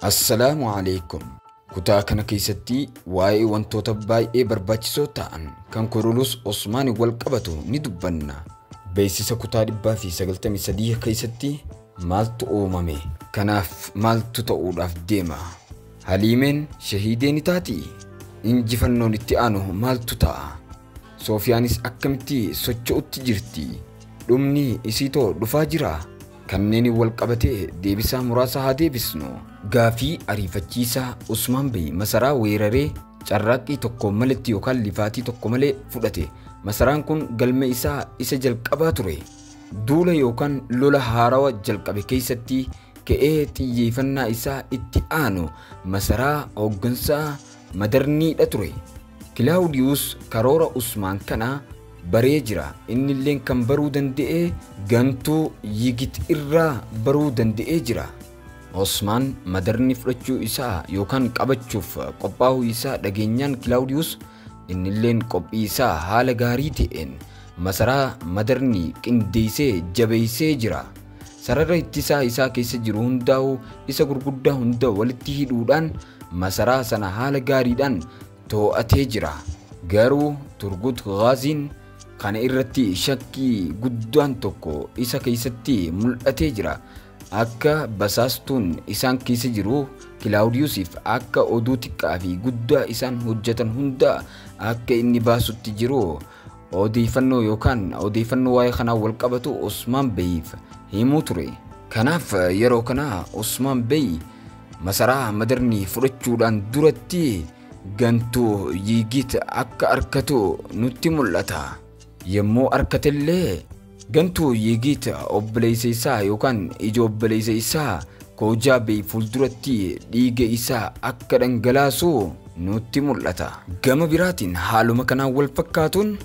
Assalaamu alaykum. Kutaa kana keessatti waa'ee wantoota baay'ee barbaachisoo ta'an kan Kurulus Osmaan wal qabatu ni dubbanna. Beeksisa kutaa 193 keessatti maaltu uumame? Kanaaf maaltu ta'uudhaaf deema? Haliimeen shahiidee ni taati? Injifannoon itti aanu maaltu ta'a? Soofiyaanis akkamitti socho'utti jirti? Dhumni isiitoo dhufaa jira? Kanneen wal qabatee deebisaa muraasa haa deebisnu. Gaafii ariifachiisaa Usmaan Bey masaraa weeraree carraaqqii tokko maletti yookaan lifaatii tokko malee fudhate. Masaraan kun galme isaa isa jalqabaa ture. Duula yookaan lola haarawaa jalqabe keessatti ka'ee xiyyeeffannaa isaa itti aanu masaraa hooggansaa Madarniidha ture. Kilaawudiyuus karoora Usmaan kanaa baree jira. Inni illee kan baruu danda'e gantuu Yigit irraa baruu danda'ee jira. Osmaan Madarni fudhachuu isaa yookaan qabachuuf qophaa'uu isaa dhageenyaan Kilaawudiyuus inni illee qophii isaa haala gaarii ta'een masaraa Madarni qindeessee jabeessee jira. Sarara ittisaa isaa keessa jiru hundaa'u isa gurguddaa hunda walitti hidhuudhaan masaraa sana haala gaariidhaan to'atee jira. Garuu Turgut Ghaziin kana irratti shakkii guddaan tokko isa keessatti mul'atee jira. Akka basaastuun isaan keessa jiru Kilaawudiyuusiif akka oduu xiqqaa fi guddaa isaan hojjetan hunda akka inni baasutti jiru odeeffannoo yookaan odeeffannoo waa'ee kanaa wal qabatu Usmaan Beyiif himuu ture. Kanaaf yeroo kana Usmaan Bey masaraa Madarni fudhachuudhaan duratti gantuu Yigit akka arkatu nutti mul'ata. Yemmuu arkatellee gantuu Yigit obboleessa isaa yookaan ija obboleessa isaa Koojaa Bey fuulduratti dhiiga isaa akka dhangalaasu nutti mul'ata. Gama biraatiin haaluma kanaan wal fakkaatuun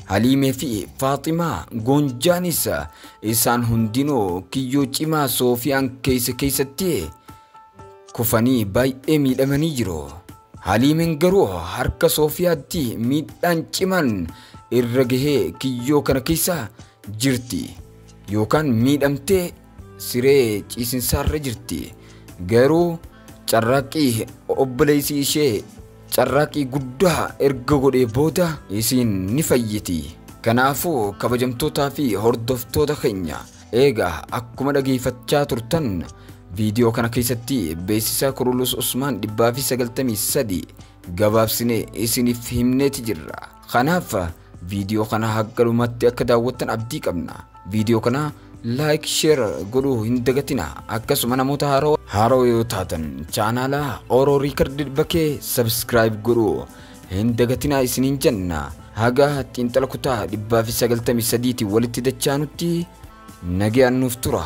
Haliimee fi Faaximaa Goonjaanis isaan hundinuu kiyyoo cimaa Soofiyaan keessatti kufanii baay'ee miidhamanii jiru. Haliimeen garuu harka Soofiyaatti miidhaan cimaan irra gahee kiyyoo kana keessa jirti yookaan miidhamtee siree ciisinsaarra jirti. Garuu carraaqqii obboleessi ishee carraaqqii guddaa erga godhee booda isiin ni fayyiti. Kanaafuu kabajamtootaa fi hordoftoota keenya eegaa akkuma dhageeffachaa turtan viidiyoo kana keessatti beeksisa Kurulus Osmaan 193 gabaabsinee isiniif himneeti jirra. Kanaaf viidiyoo kana hanga dhumatti akka daawwattan abdii qabna. Viidiyoo kana like share godhuu hin dagatina. Akkasuma namoota haaroo yoo taatan chaanaala Oromoo Riikardii bakkee subscribe godhuu hin dagatina isiniin jenna. Haga xiinxala kutaa 193 walitti dachaanutti nagaan nuuf tura.